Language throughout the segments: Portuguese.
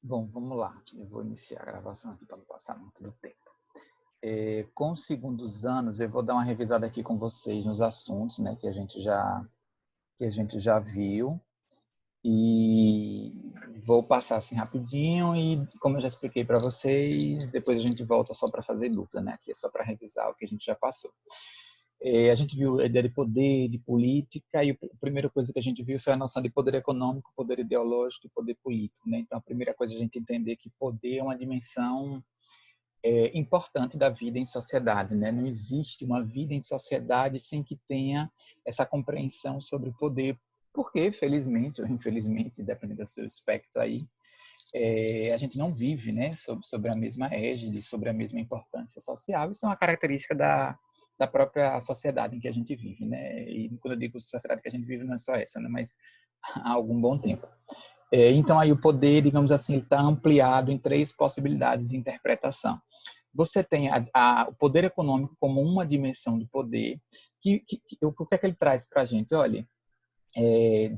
Bom, vamos lá. Eu vou iniciar a gravação aqui para não passar muito do tempo. Com os segundos anos, eu vou dar uma revisada aqui com vocês nos assuntos, né, que a gente já viu e vou passar assim rapidinho e, como eu já expliquei para vocês, depois a gente volta só para fazer dupla, né? Aqui é só para revisar o que a gente já passou. A gente viu a ideia de poder, de política, e a primeira coisa que a gente viu foi a noção de poder econômico, poder ideológico e poder político, né? Então, a primeira coisa é a gente entender que poder é uma dimensão importante da vida em sociedade, né? Não existe uma vida em sociedade sem que tenha essa compreensão sobre o poder, porque, felizmente ou infelizmente, dependendo do seu espectro aí, a gente não vive, né, sobre a mesma égide, sobre a mesma importância social. Isso é uma característica da própria sociedade em que a gente vive, né? E quando eu digo sociedade que a gente vive, não é só essa, né? Mas há algum bom tempo. Então, aí o poder, digamos assim, está ampliado em três possibilidades de interpretação. Você tem o poder econômico como uma dimensão do poder, o que é que ele traz para a gente? Olha,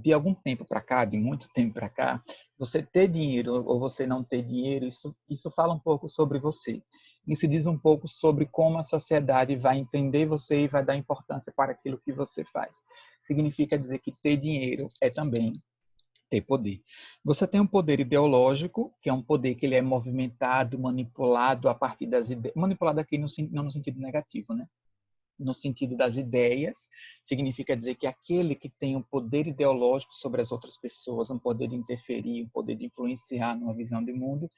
de algum tempo para cá, de muito tempo para cá, você ter dinheiro ou você não ter dinheiro, isso fala um pouco sobre você. Isso diz um pouco sobre como a sociedade vai entender você e vai dar importância para aquilo que você faz. Significa dizer que ter dinheiro é também ter poder. Você tem um poder ideológico, que é um poder que ele é movimentado, manipulado a partir das ideias, manipulado aqui não no sentido negativo, né? No sentido das ideias, significa dizer que aquele que tem um poder ideológico sobre as outras pessoas, um poder de interferir, um poder de influenciar numa visão de mundo,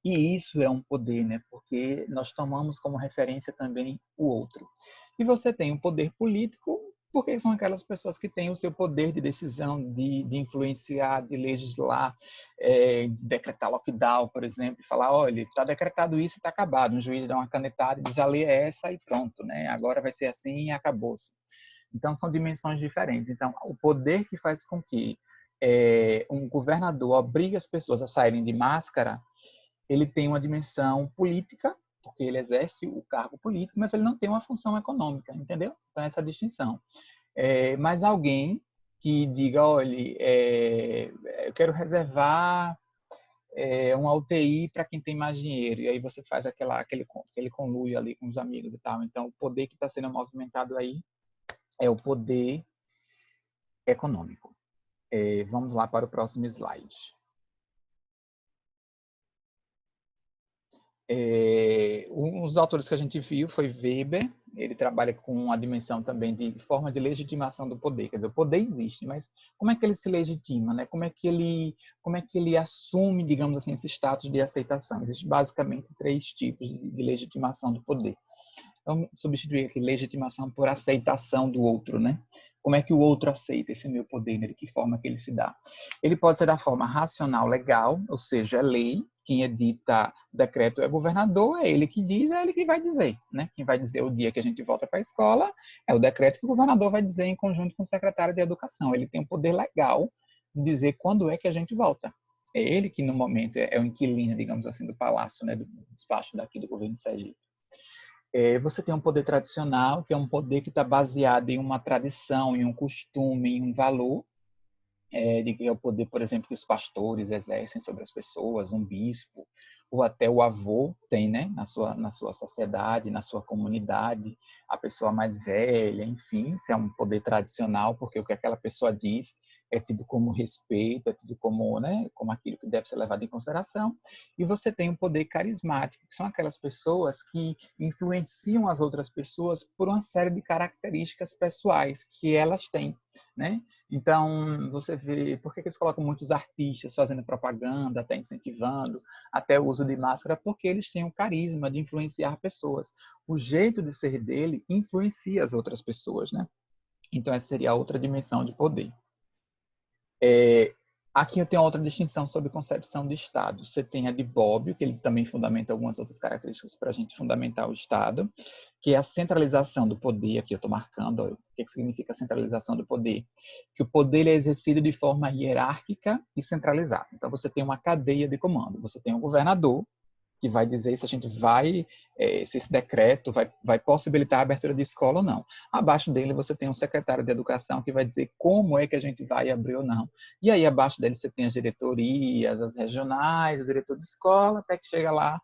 e isso é um poder, né? Porque nós tomamos como referência também o outro. E você tem um poder político, porque são aquelas pessoas que têm o seu poder de decisão, de influenciar, de legislar, de decretar lockdown, por exemplo, e falar, olha, está decretado isso e está acabado. Um juiz dá uma canetada e diz, a lei é essa e pronto, né? Agora vai ser assim e acabou-se. Então, são dimensões diferentes. Então, o poder que faz com que um governador obrigue as pessoas a saírem de máscara, ele tem uma dimensão política, porque ele exerce o cargo político, mas ele não tem uma função econômica, entendeu? Então, essa distinção. Mas alguém que diga, olha, eu quero reservar uma UTI para quem tem mais dinheiro, e aí você faz aquele conluio ali com os amigos e tal. Então, o poder que está sendo movimentado aí é o poder econômico. Vamos lá para o próximo slide. Um dos autores que a gente viu foi Weber. Ele trabalha com a dimensão também de forma de legitimação do poder. Quer dizer, o poder existe, mas como é que ele se legitima, né? Como é que ele assume, digamos assim, esse status de aceitação? Existem basicamente três tipos de legitimação do poder. Então, substituir aqui legitimação por aceitação do outro, né? Como é que o outro aceita esse meu poder, né? De que forma que ele se dá? Ele pode ser da forma racional legal, ou seja, é lei, quem edita decreto é governador, é ele que diz, é ele que vai dizer, né? Quem vai dizer o dia que a gente volta para a escola é o decreto que o governador vai dizer em conjunto com o secretário de educação. Ele tem o poder legal de dizer quando é que a gente volta. É ele que, no momento, é o inquilino, digamos assim, do palácio, né? Do despacho daqui do governo de Sergipe. Você tem um poder tradicional, que é um poder que está baseado em uma tradição, em um costume, em um valor, que é o poder, por exemplo, que os pastores exercem sobre as pessoas, um bispo, ou até o avô tem, né, na sua sociedade, na sua comunidade, a pessoa mais velha, enfim, isso é um poder tradicional, porque o que aquela pessoa diz é tido como respeito, é tido como, né, como aquilo que deve ser levado em consideração. E você tem um poder carismático, que são aquelas pessoas que influenciam as outras pessoas por uma série de características pessoais que elas têm, né? Então, você vê, por que eles colocam muitos artistas fazendo propaganda, até incentivando, até o uso de máscara? Porque eles têm o carisma de influenciar pessoas. O jeito de ser dele influencia as outras pessoas, né? Então, essa seria a outra dimensão de poder. Aqui eu tenho outra distinção sobre concepção de Estado. Você tem a de Bobbio, que ele também fundamenta algumas outras características para a gente fundamentar o Estado, que é a centralização do poder. Aqui eu estou marcando o que significa a centralização do poder. Que o poder é exercido de forma hierárquica e centralizada. Então você tem uma cadeia de comando. Você tem o governador, que vai dizer se a gente vai, se esse decreto vai possibilitar a abertura de escola ou não. Abaixo dele você tem um secretário de educação que vai dizer como é que a gente vai abrir ou não. E aí abaixo dele você tem as diretorias, as regionais, o diretor de escola, até que chega lá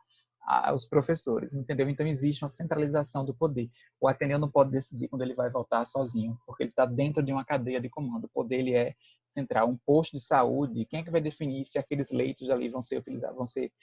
os professores, entendeu? Então existe uma centralização do poder. O Ateneu não pode decidir quando ele vai voltar sozinho, porque ele está dentro de uma cadeia de comando. O poder ele é central. Um posto de saúde, quem é que vai definir se aqueles leitos ali vão ser utilizados, vão ser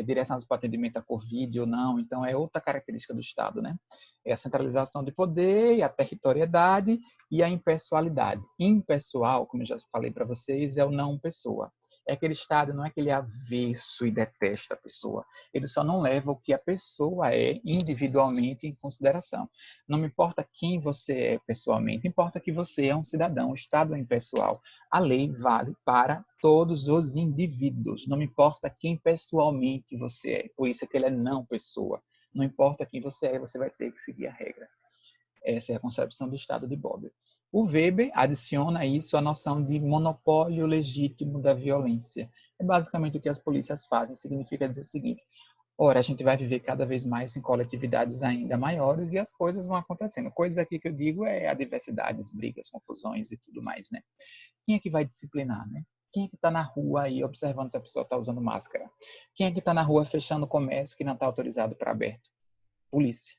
direcionados para atendimento à Covid ou não? Então é outra característica do Estado, né? É a centralização de poder, a territorialidade e a impessoalidade. Impessoal, como eu já falei para vocês, é o não pessoa. É aquele Estado, não é aquele avesso e detesta a pessoa. Ele só não leva o que a pessoa é individualmente em consideração. Não me importa quem você é pessoalmente, importa que você é um cidadão. O Estado é impessoal. A lei vale para todos os indivíduos. Não me importa quem pessoalmente você é. Por isso é que ele é não pessoa. Não importa quem você é, você vai ter que seguir a regra. Essa é a concepção do Estado de Bobbio. O Weber adiciona a isso a noção de monopólio legítimo da violência. É basicamente o que as polícias fazem. Significa dizer o seguinte: ora, a gente vai viver cada vez mais em coletividades ainda maiores e as coisas vão acontecendo. Coisas aqui que eu digo é adversidades, brigas, confusões e tudo mais, né? Quem é que vai disciplinar, né? Quem é que está na rua aí observando se a pessoa está usando máscara? Quem é que está na rua fechando o comércio que não está autorizado para aberto? Polícia,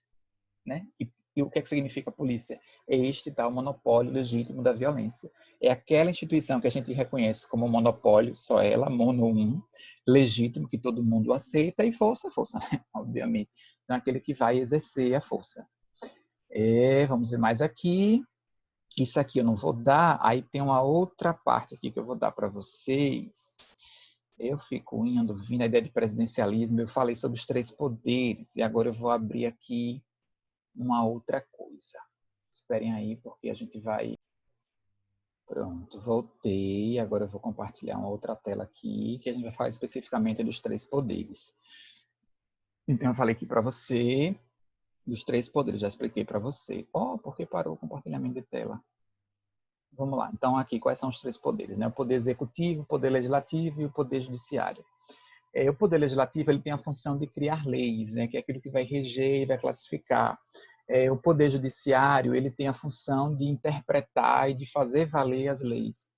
né? E o que é que significa polícia? É este tal monopólio legítimo da violência. É aquela instituição que a gente reconhece como monopólio, só ela, mono um, legítimo, que todo mundo aceita, e força, força, né? Obviamente. Então, aquele que vai exercer a força. Vamos ver mais aqui. Isso aqui eu não vou dar, aí tem uma outra parte aqui que eu vou dar para vocês. Eu fico indo, vindo a ideia de presidencialismo, eu falei sobre os três poderes, e agora eu vou abrir aqui uma outra coisa. Esperem aí, porque a gente vai... Pronto, voltei. Agora eu vou compartilhar uma outra tela aqui, que a gente vai falar especificamente dos três poderes. Então, eu falei aqui para você dos três poderes, já expliquei para você. Por que parou o compartilhamento de tela? Vamos lá. Então, aqui, quais são os três poderes, né? O poder executivo, o poder legislativo e o poder judiciário. O poder legislativo ele tem a função de criar leis, né? Que é aquilo que vai reger e vai classificar. O poder judiciário ele tem a função de interpretar e de fazer valer as leis.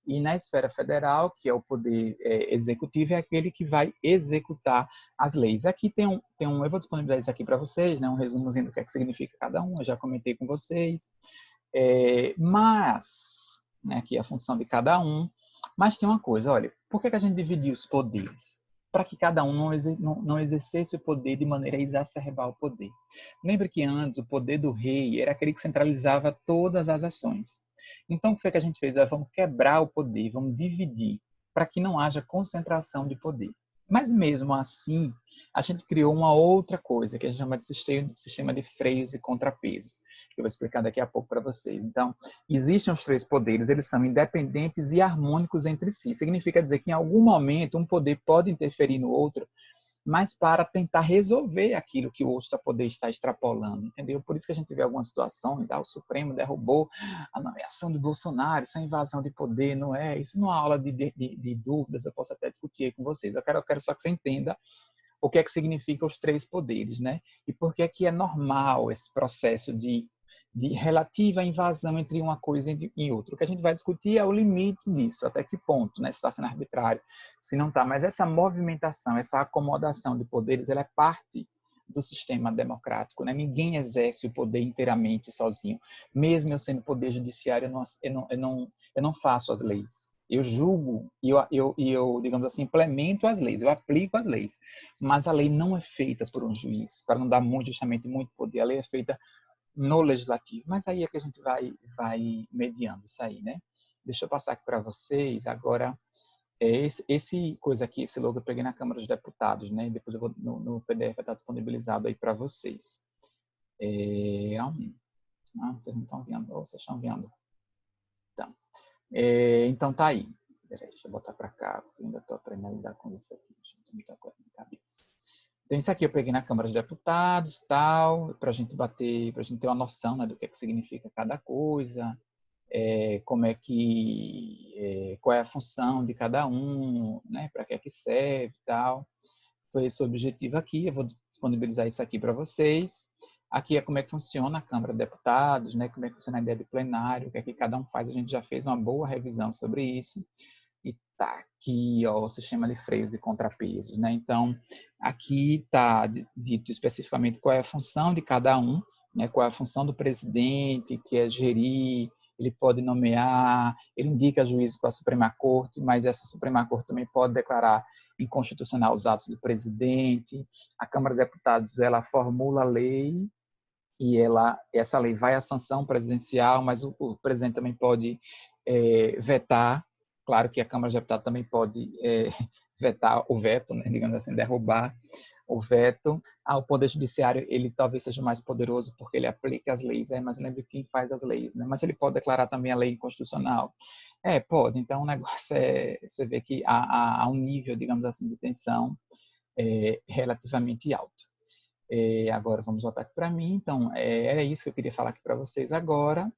E na esfera federal, que é o poder executivo, é aquele que vai executar as leis. Aqui eu vou disponibilizar isso aqui para vocês, né? Um resumozinho do que é que significa cada um, eu já comentei com vocês. Mas, né, aqui é a função de cada um, mas tem uma coisa, olha, por que a gente dividiu os poderes? Para que cada um não exercesse o poder de maneira a exacerbar o poder. Lembra que antes o poder do rei era aquele que centralizava todas as ações. Então, o que foi que a gente fez? Vamos quebrar o poder, vamos dividir, para que não haja concentração de poder. Mas mesmo assim, a gente criou uma outra coisa, que a gente chama de sistema de freios e contrapesos, que eu vou explicar daqui a pouco para vocês. Então, existem os três poderes, eles são independentes e harmônicos entre si. Significa dizer que em algum momento um poder pode interferir no outro, mas para tentar resolver aquilo que o outro poder está extrapolando, entendeu? Por isso que a gente vê algumas situações, o Supremo derrubou a nomeação de Bolsonaro, isso é invasão de poder, não é? Isso numa aula de dúvidas, eu posso até discutir com vocês. Eu quero só que você entenda o que é que significa os três poderes, né? E por que é que é normal esse processo de relativa invasão entre uma coisa e outra. O que a gente vai discutir é o limite disso, até que ponto, né? Se está sendo arbitrário, se não está. Mas essa movimentação, essa acomodação de poderes, ela é parte do sistema democrático, né? Ninguém exerce o poder inteiramente sozinho. Mesmo eu sendo poder judiciário, eu não faço as leis. Eu julgo e eu, digamos assim, implemento as leis, eu aplico as leis. Mas a lei não é feita por um juiz, para não dar justamente muito poder. A lei é feita no legislativo. Mas aí é que a gente vai mediando isso aí, né? Deixa eu passar aqui para vocês agora. Esse coisa aqui, esse logo eu peguei na Câmara dos Deputados, né? Depois eu vou no PDF, vai estar disponibilizado aí para vocês. Vocês não estão vendo, ou vocês estão vendo? Então, então tá aí. Peraí, deixa eu botar para cá, porque eu ainda estou aprendendo a lidar com isso aqui. Gente, muita coisa na cabeça. Então, isso aqui eu peguei na Câmara dos Deputados, tal, para a gente bater, para a gente ter uma noção, né, do que significa cada coisa, como é que, qual é a função de cada um, né, para que é que serve, tal. foi esse o objetivo aqui. Eu vou disponibilizar isso aqui para vocês. Aqui é como é que funciona a Câmara de Deputados, né? Como é que funciona a ideia de plenário, o que é que cada um faz. A gente já fez uma boa revisão sobre isso. E tá aqui, ó, o sistema de freios e contrapesos, né? Então, aqui está dito especificamente qual é a função de cada um, né? Qual é a função do presidente, que é gerir, ele pode nomear, ele indica juízes para a Suprema Corte, mas essa Suprema Corte também pode declarar inconstitucional os atos do presidente. A Câmara de Deputados, ela formula a lei e essa lei vai à sanção presidencial, mas o presidente também pode vetar. Claro que a Câmara de Deputados também pode vetar o veto, né, digamos assim, derrubar o veto. O Poder Judiciário, ele talvez seja mais poderoso porque ele aplica as leis, mas lembre quem faz as leis, né? Mas ele pode declarar também a lei inconstitucional. Pode. Então, o negócio você vê que há um nível, digamos assim, de tensão relativamente alto. Agora vamos voltar aqui para mim. Então, era isso que eu queria falar aqui para vocês agora.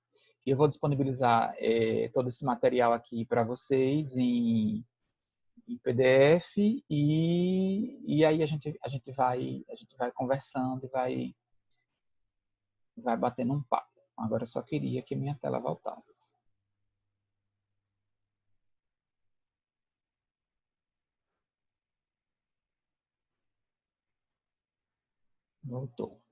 Eu vou disponibilizar todo esse material aqui para vocês em PDF e aí a gente vai conversando e vai batendo um papo. Agora eu só queria que minha tela voltasse. Voltou.